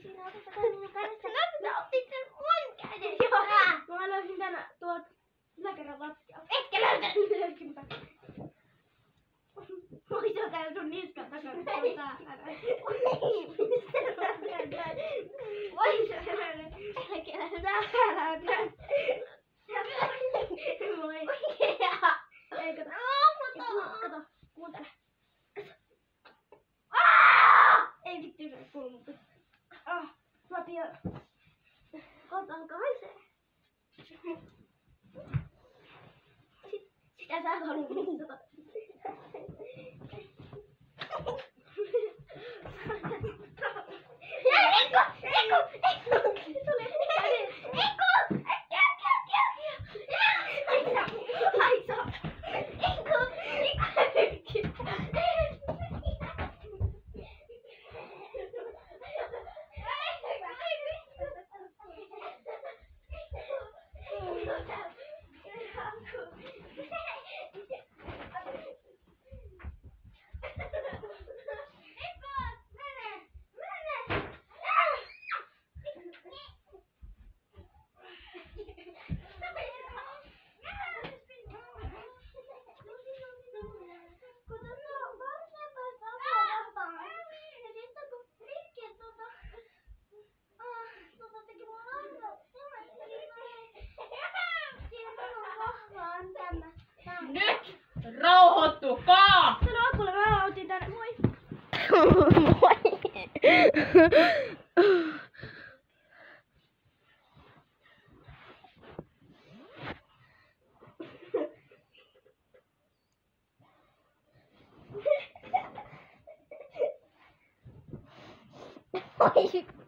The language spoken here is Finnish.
siinä otetta tänne minun kädestä. No, sä otit sen mun käden. Joo, mä löysin tän tuolta yläkerran lattialta. Etkä löytänyt. Löysinpä. Moi, se on täällä sun niskan takana. Se on täällä. Voi se Moi. Ei kato. Kato, kuuntele. Ei vittu, se ei kuulu, mutta... Mä pian... Otan kaisee. Sitä sä haluat missata. Nyt rauhoittukaa! Sano Akulle, mä otin tänne, moi! Moi! Oi!